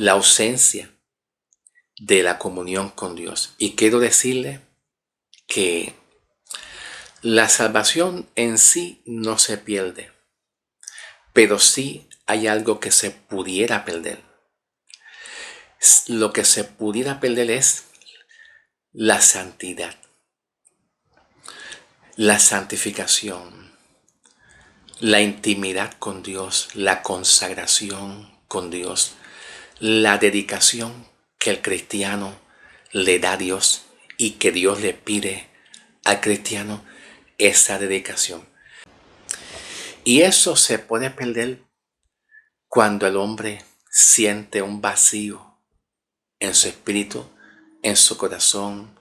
la ausencia de la comunión con Dios. Y quiero decirle que la salvación en sí no se pierde, pero sí hay algo que se pudiera perder. Lo que se pudiera perder es la santidad, la santificación, la intimidad con Dios, la consagración con Dios, la dedicación que el cristiano le da a Dios y que Dios le pide al cristiano, esa dedicación. Y eso se puede perder cuando el hombre siente un vacío en su espíritu, en su corazón,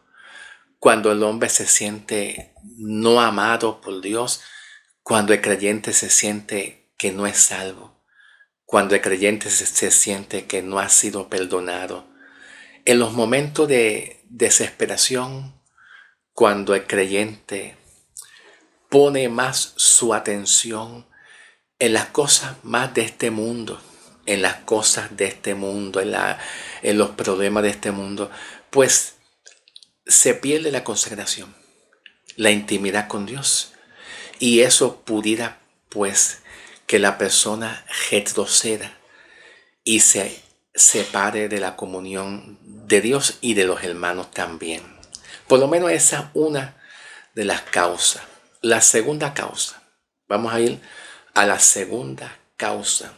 cuando el hombre se siente no amado por Dios, cuando el creyente se siente que no es salvo, cuando el creyente se siente que no ha sido perdonado. En los momentos de desesperación, cuando el creyente pone más su atención en las cosas más de este mundo, en las cosas de este mundo, en los problemas de este mundo, pues se pierde la consagración, la intimidad con Dios. Y eso pudiera, pues, que la persona retroceda y se separe de la comunión de Dios y de los hermanos también. Por lo menos esa es una de las causas. La segunda causa, vamos a ir a la segunda causa,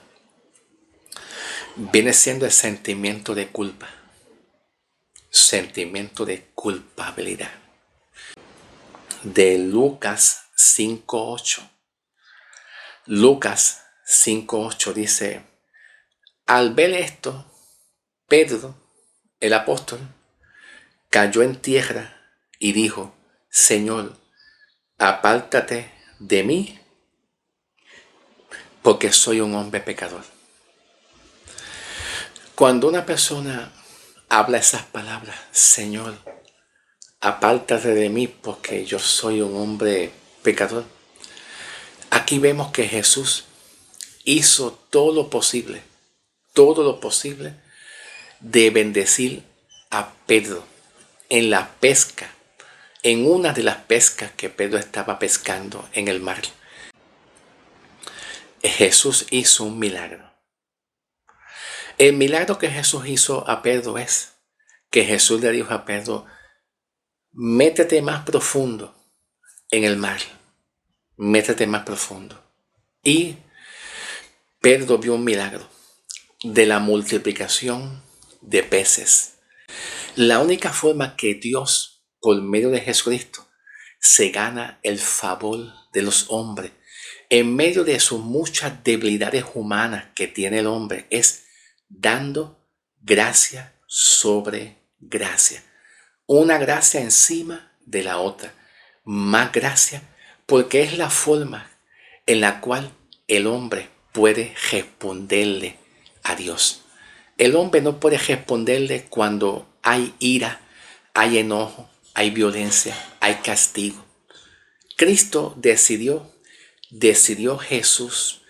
viene siendo el sentimiento de culpa, sentimiento de culpabilidad. De Lucas 5:8. Lucas 5:8 dice: al ver esto, Pedro, el apóstol, cayó en tierra y dijo: Señor, apártate de mí, porque soy un hombre pecador. Cuando una persona habla esas palabras, Señor, apártate de mí porque yo soy un hombre pecador, aquí vemos que Jesús hizo todo lo posible de bendecir a Pedro en la pesca, en una de las pescas que Pedro estaba pescando en el mar. Jesús hizo un milagro. El milagro que Jesús hizo a Pedro es que Jesús le dijo a Pedro: métete más profundo en el mar, métete más profundo. Y Pedro vio un milagro de la multiplicación de peces. La única forma que Dios, por medio de Jesucristo, se gana el favor de los hombres en medio de sus muchas debilidades humanas que tiene el hombre es dando gracia sobre gracia. Una gracia encima de la otra. Más gracia, porque es la forma en la cual el hombre puede responderle a Dios. El hombre no puede responderle cuando hay ira, hay enojo, hay violencia, hay castigo. Cristo decidió Jesús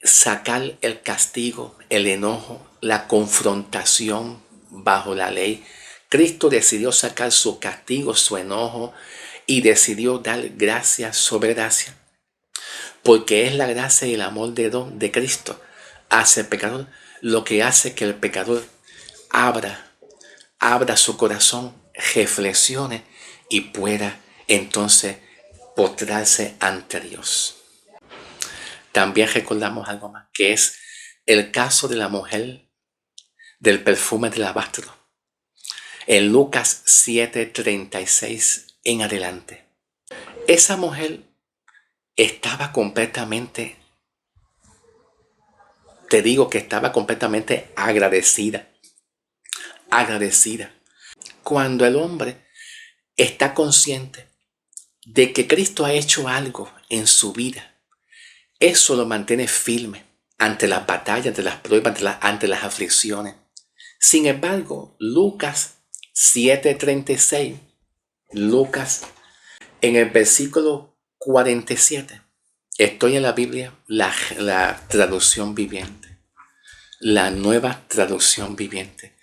sacar el castigo, el enojo, la confrontación bajo la ley. Cristo decidió sacar su castigo, su enojo, y decidió dar gracia sobre gracia. Porque es la gracia y el amor de Cristo hacia el pecador lo que hace que el pecador abra su corazón, reflexione y pueda entonces postrarse ante Dios. También recordamos algo más, que es el caso de la mujer del perfume del alabastro. En Lucas 7:36 en adelante. Esa mujer estaba completamente, te digo que estaba completamente agradecida. Cuando el hombre está consciente de que Cristo ha hecho algo en su vida, eso lo mantiene firme ante las batallas, ante las pruebas, ante las aflicciones. Sin embargo, Lucas 7:36, Lucas en el versículo 47, estoy en la Biblia, la traducción viviente. la nueva traducción viviente.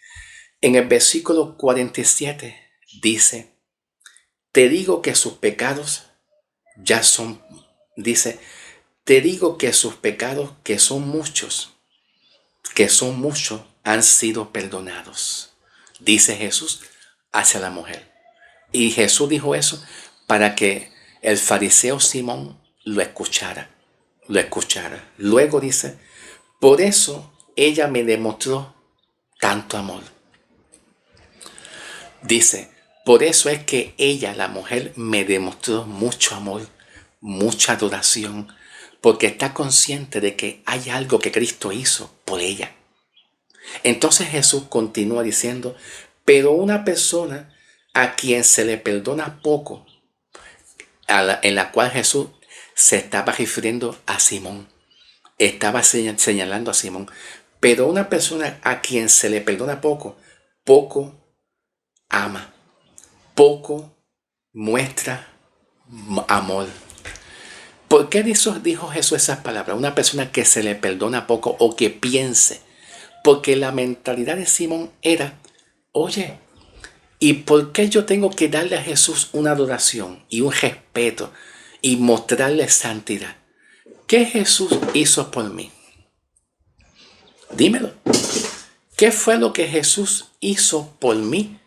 En el versículo 47 dice, te digo que sus pecados ya son, dice, te digo que sus pecados, que son muchos, han sido perdonados, dice Jesús hacia la mujer. Y Jesús dijo eso para que el fariseo Simón lo escuchara. Luego dice, por eso ella me demostró tanto amor. Dice, por eso es que ella, la mujer, me demostró mucho amor, mucha adoración, porque está consciente de que hay algo que Cristo hizo por ella. Entonces Jesús continúa diciendo, pero una persona a quien se le perdona poco, en la cual Jesús se estaba refiriendo a Simón, estaba señalando a Simón, pero una persona a quien se le perdona poco, poco ama, poco muestra amor. ¿Por qué dijo Jesús esas palabras? Una persona que se le perdona poco o que piense. Porque la mentalidad de Simón era, oye, ¿y por qué yo tengo que darle a Jesús una adoración y un respeto y mostrarle santidad? ¿Qué Jesús hizo por mí? Dímelo. ¿Qué fue lo que Jesús hizo por mí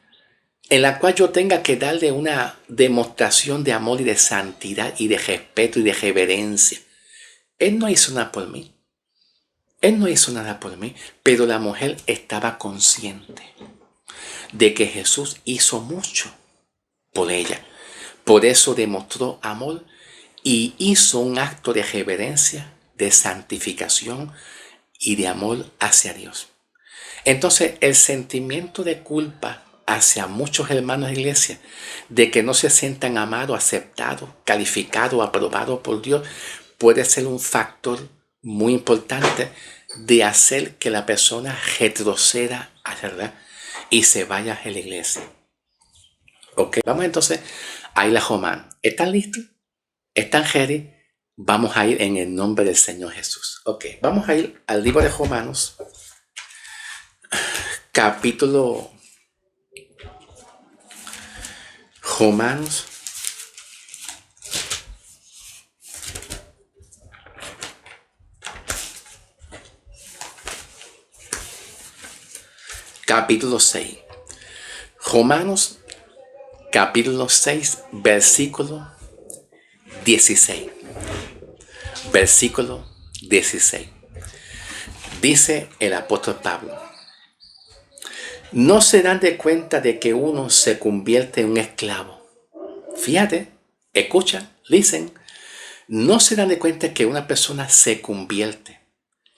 en la cual yo tenga que darle una demostración de amor y de santidad y de respeto y de reverencia? Él no hizo nada por mí. Él no hizo nada por mí, pero la mujer estaba consciente de que Jesús hizo mucho por ella. Por eso demostró amor y hizo un acto de reverencia, de santificación y de amor hacia Dios. Entonces, el sentimiento de culpa hacia muchos hermanos de iglesia, de que no se sientan amados, aceptados, calificados, aprobados por Dios, puede ser un factor muy importante de hacer que la persona retroceda hacia atrás y se vaya a la iglesia. Ok, vamos entonces a ir a Román. ¿Están listos? ¿Están ready? Vamos a ir en el nombre del Señor Jesús. Ok, vamos a ir al libro de Romanos, capítulo Romanos, capítulo 6. Romanos, capítulo 6, versículo 16. Versículo 16. Dice el apóstol Pablo, no se dan de cuenta de que uno se convierte en un esclavo. Fíjate, escucha, listen. No se dan de cuenta que una persona se convierte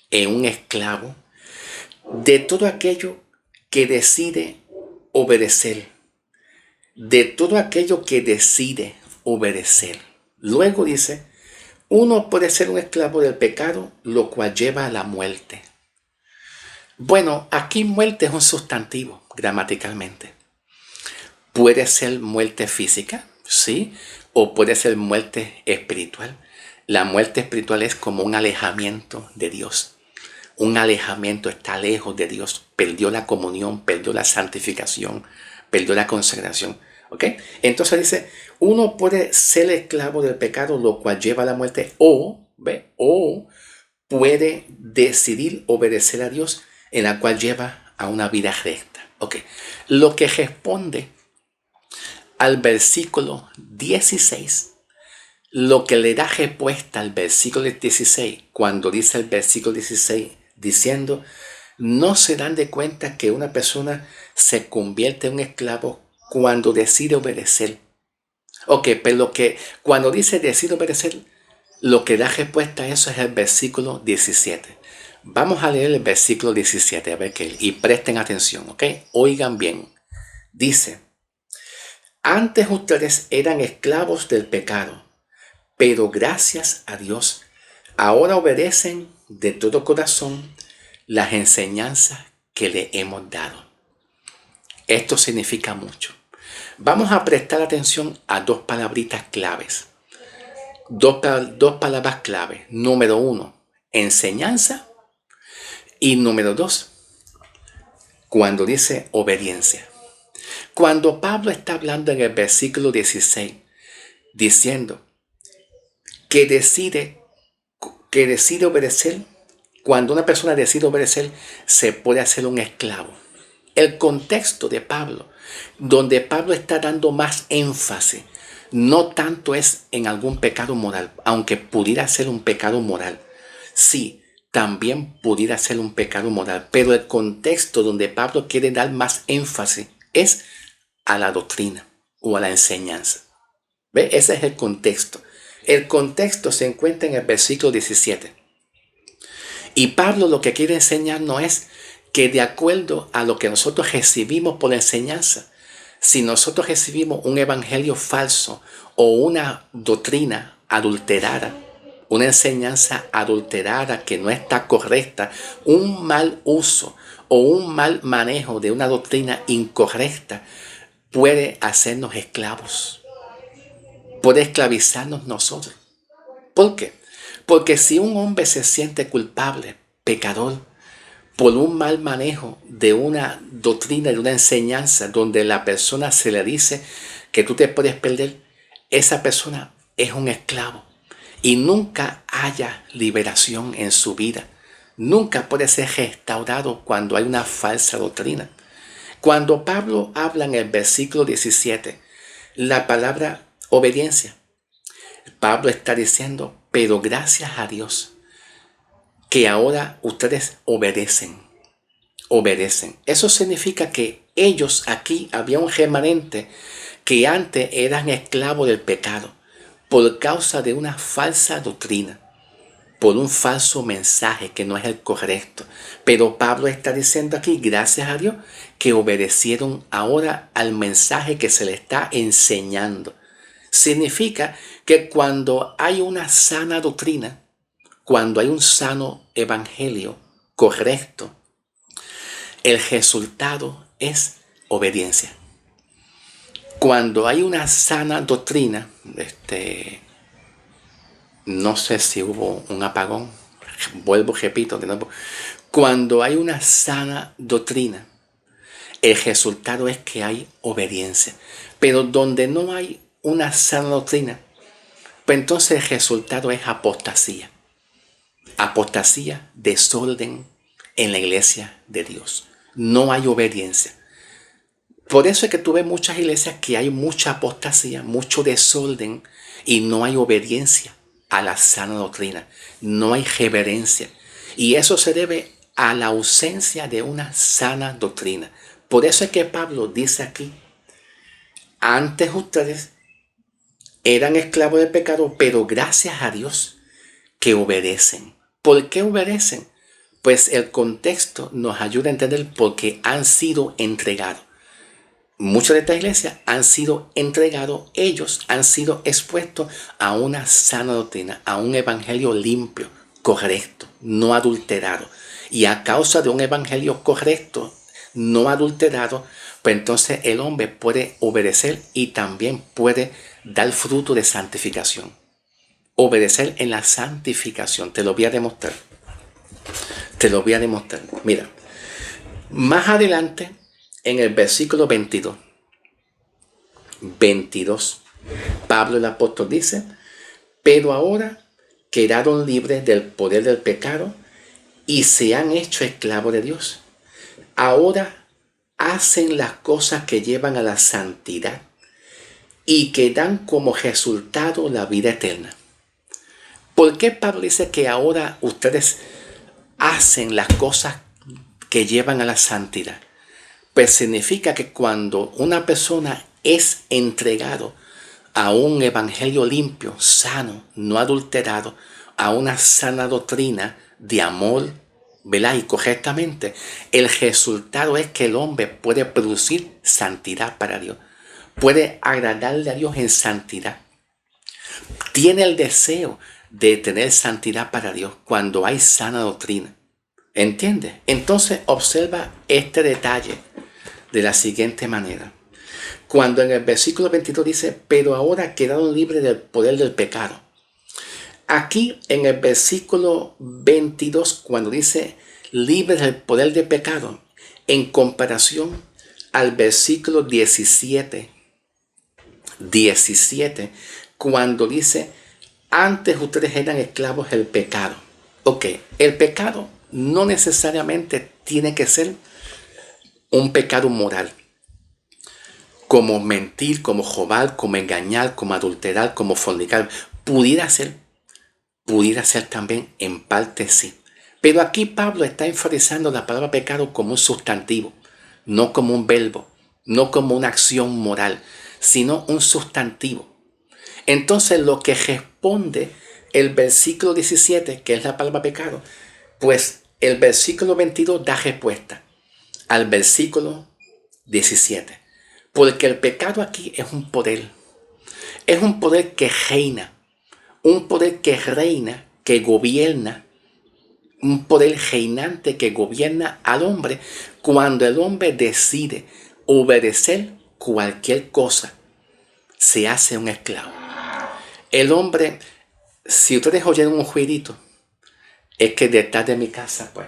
en un esclavo de todo aquello que decide obedecer. De todo aquello que decide obedecer. Luego dice, uno puede ser un esclavo del pecado, lo cual lleva a la muerte. Bueno, aquí muerte es un sustantivo gramaticalmente. Puede ser muerte física, ¿sí? O puede ser muerte espiritual. La muerte espiritual es como un alejamiento de Dios. Un alejamiento, está lejos de Dios. Perdió la comunión, perdió la santificación, perdió la consagración. ¿Ok? Entonces dice, uno puede ser esclavo del pecado, lo cual lleva a la muerte, o puede decidir obedecer a Dios, en la cual lleva a una vida recta. ¿Ok? Lo que responde al versículo 16, lo que le da respuesta al versículo 16, cuando dice el versículo 16, diciendo, no se dan de cuenta que una persona se convierte en un esclavo cuando decide obedecer. Ok, pero lo que cuando dice decide obedecer, lo que da respuesta a eso es el versículo 17. Vamos a leer el versículo 17, a ver qué, y presten atención, ok, oigan bien. Dice, antes ustedes eran esclavos del pecado, pero gracias a Dios, ahora obedecen de todo corazón las enseñanzas que le hemos dado. Esto significa mucho. Vamos a prestar atención a dos palabritas claves. Dos palabras claves. Número 1, enseñanza. Y número 2, cuando dice obediencia. Cuando Pablo está hablando en el versículo 16, diciendo que decide obedecer, cuando una persona decide obedecer, se puede hacer un esclavo. El contexto de Pablo, donde Pablo está dando más énfasis, no tanto es en algún pecado moral, aunque pudiera ser un pecado moral. Sí, también pudiera ser un pecado moral, pero el contexto donde Pablo quiere dar más énfasis es a la doctrina o a la enseñanza. ¿Ve? Ese es el contexto. El contexto se encuentra en el versículo 17. Y Pablo lo que quiere enseñarnos es que de acuerdo a lo que nosotros recibimos por la enseñanza, si nosotros recibimos un evangelio falso o una doctrina adulterada, una enseñanza adulterada que no está correcta, un mal uso o un mal manejo de una doctrina incorrecta, puede hacernos esclavos, puede esclavizarnos nosotros. ¿Por qué? Porque si un hombre se siente culpable, pecador, por un mal manejo de una doctrina, de una enseñanza, donde la persona se le dice que tú te puedes perder, esa persona es un esclavo y nunca haya liberación en su vida. Nunca puede ser restaurado cuando hay una falsa doctrina. Cuando Pablo habla en el versículo 17, la palabra obediencia, Pablo está diciendo, pero gracias a Dios que ahora ustedes obedecen. Eso significa que ellos aquí había un remanente que antes eran esclavos del pecado por causa de una falsa doctrina, por un falso mensaje que no es el correcto. Pero Pablo está diciendo aquí, gracias a Dios, que obedecieron ahora al mensaje que se le está enseñando. Significa que cuando hay una sana doctrina, cuando hay un sano evangelio correcto, el resultado es obediencia. Cuando hay una sana doctrina, no sé si hubo un apagón, repito de nuevo. Cuando hay una sana doctrina, el resultado es que hay obediencia. Pero donde no hay una sana doctrina, pues entonces el resultado es apostasía. Apostasía, desorden en la iglesia de Dios. No hay obediencia. Por eso es que tú ves muchas iglesias que hay mucha apostasía, mucho desorden y no hay obediencia a la sana doctrina. No hay reverencia. Y eso se debe a la ausencia de una sana doctrina. Por eso es que Pablo dice aquí, antes ustedes eran esclavos del pecado, pero gracias a Dios que obedecen. ¿Por qué obedecen? Pues el contexto nos ayuda a entender por qué han sido entregados. Muchas de estas iglesias han sido entregados, ellos han sido expuestos a una sana doctrina, a un evangelio limpio, correcto, no adulterado. Y a causa de un evangelio correcto, no adulterado, pues entonces el hombre puede obedecer y también puede dar fruto de santificación. Obedecer en la santificación. Te lo voy a demostrar. Mira, más adelante, en el versículo 22, Pablo el apóstol dice, pero ahora quedaron libres del poder del pecado y se han hecho esclavos de Dios. Ahora hacen las cosas que llevan a la santidad y que dan como resultado la vida eterna. ¿Por qué Pablo dice que ahora ustedes hacen las cosas que llevan a la santidad? Pues significa que cuando una persona es entregado a un evangelio limpio, sano, no adulterado, a una sana doctrina de amor, ¿verdad? Y correctamente, el resultado es que el hombre puede producir santidad para Dios, puede agradarle a Dios en santidad, tiene el deseo de tener santidad para Dios cuando hay sana doctrina. ¿Entiendes? Entonces observa este detalle de la siguiente manera. Cuando en el versículo 22 dice, pero ahora quedaron libres del poder del pecado. Aquí en el versículo 22, cuando dice libres del poder del pecado, en comparación al versículo 17, cuando dice, antes ustedes eran esclavos del pecado. Ok, el pecado no necesariamente tiene que ser un pecado moral, como mentir, como robar, como engañar, como adulterar, como fornicar. Pudiera ser también en parte sí. Pero aquí Pablo está enfatizando la palabra pecado como un sustantivo, no como un verbo, no como una acción moral, sino un sustantivo. Entonces lo que responde el versículo 17, que es la palabra pecado, pues el versículo 22 da respuesta al versículo 17. Porque el pecado aquí es un poder que reina, un poder que reina, que gobierna, un poder reinante que gobierna al hombre cuando el hombre decide obedecer cualquier cosa, se hace un esclavo. El hombre, si ustedes oyeron un jueguito, es que detrás de mi casa, pues,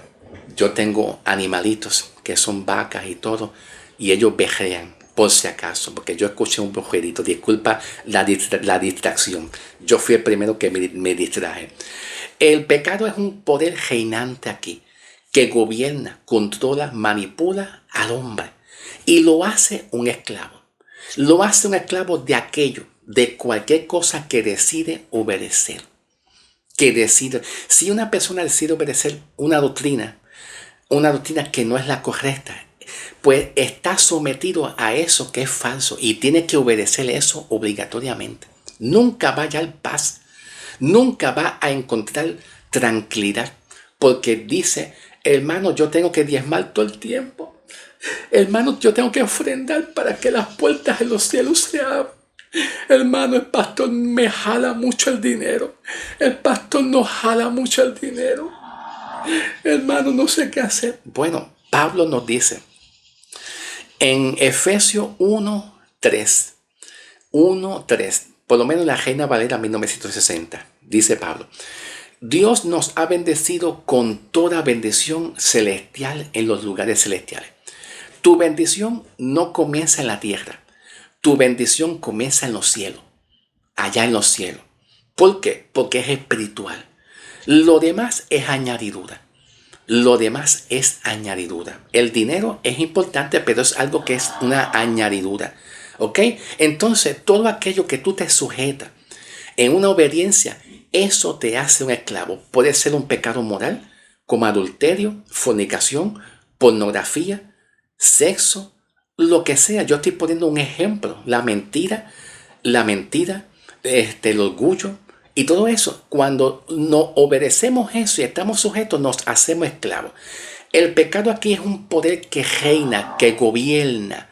yo tengo animalitos que son vacas y todo, y ellos berrean, por si acaso, porque yo escuché un jueguito, disculpa la distracción. Yo fui el primero que me distraje. El pecado es un poder reinante aquí, que gobierna, controla, manipula al hombre, y lo hace un esclavo. Lo hace un esclavo de aquello, de cualquier cosa que decide obedecer. Si una persona decide obedecer una doctrina que no es la correcta, pues está sometido a eso que es falso y tiene que obedecer eso obligatoriamente. Nunca va a hallar paz, nunca va a encontrar tranquilidad, porque dice, hermano, yo tengo que diezmar todo el tiempo. Hermano, yo tengo que ofrendar para que las puertas de los cielos se abran. Hermano, el pastor me jala mucho el dinero. El pastor nos jala mucho el dinero. Hermano, no sé qué hacer. Bueno, Pablo nos dice en Efesios 1:3, por lo menos la Reina Valera 1960, dice Pablo, Dios nos ha bendecido con toda bendición celestial en los lugares celestiales. Tu bendición no comienza en la tierra. Tu bendición comienza en los cielos, allá en los cielos. ¿Por qué? Porque es espiritual. Lo demás es añadidura. Lo demás es añadidura. El dinero es importante, pero es algo que es una añadidura. ¿Ok? Entonces, todo aquello que tú te sujetas en una obediencia, eso te hace un esclavo. Puede ser un pecado moral, como adulterio, fornicación, pornografía, sexo, lo que sea. Yo estoy poniendo un ejemplo. La mentira, el orgullo y todo eso. Cuando no obedecemos eso y estamos sujetos, nos hacemos esclavos. El pecado aquí es un poder que reina, que gobierna.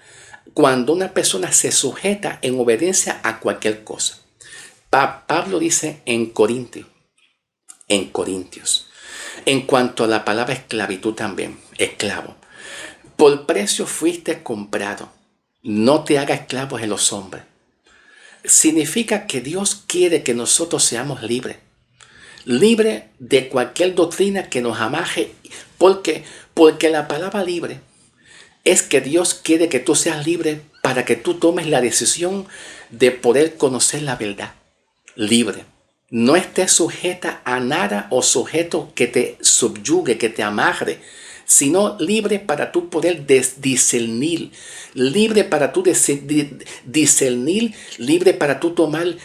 Cuando una persona se sujeta en obediencia a cualquier cosa. Pablo dice en Corintios, en cuanto a la palabra esclavitud también, esclavo. Por precio fuiste comprado. No te hagas esclavos de los hombres. Significa que Dios quiere que nosotros seamos libres. Libres de cualquier doctrina que nos amaje. Porque la palabra libre es que Dios quiere que tú seas libre para que tú tomes la decisión de poder conocer la verdad. Libre. No estés sujeta a nada o sujeto que te subyugue, que te amarre, sino libre para tú poder discernir, libre para tú discernir, libre para tú tomar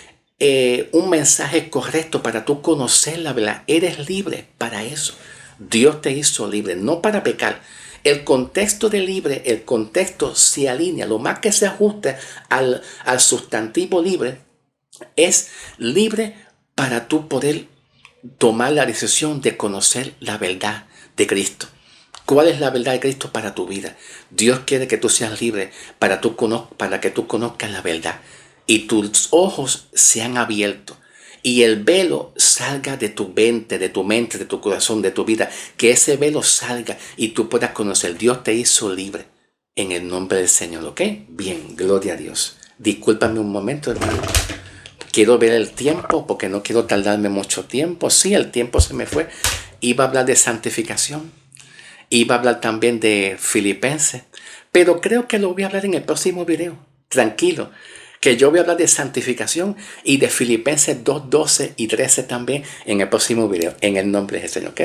un mensaje correcto, para tú conocer la verdad. Eres libre para eso. Dios te hizo libre, no para pecar. El contexto de libre, el contexto se alinea, lo más que se ajuste al sustantivo libre, es libre para tú poder tomar la decisión de conocer la verdad de Cristo. ¿Cuál es la verdad de Cristo para tu vida? Dios quiere que tú seas libre para que tú conozcas la verdad y tus ojos sean abiertos y el velo salga de tu mente, de tu corazón, de tu vida. Que ese velo salga y tú puedas conocer. Dios te hizo libre en el nombre del Señor, ¿ok? Bien, gloria a Dios. Discúlpame un momento, hermano. Quiero ver el tiempo porque no quiero tardarme mucho tiempo. Sí, el tiempo se me fue. Iba a hablar de santificación. Iba a hablar también de Filipenses, pero creo que lo voy a hablar en el próximo video. Tranquilo, que yo voy a hablar de santificación y de Filipenses 2:12 y 13 también en el próximo video, en el nombre del Señor, ¿ok?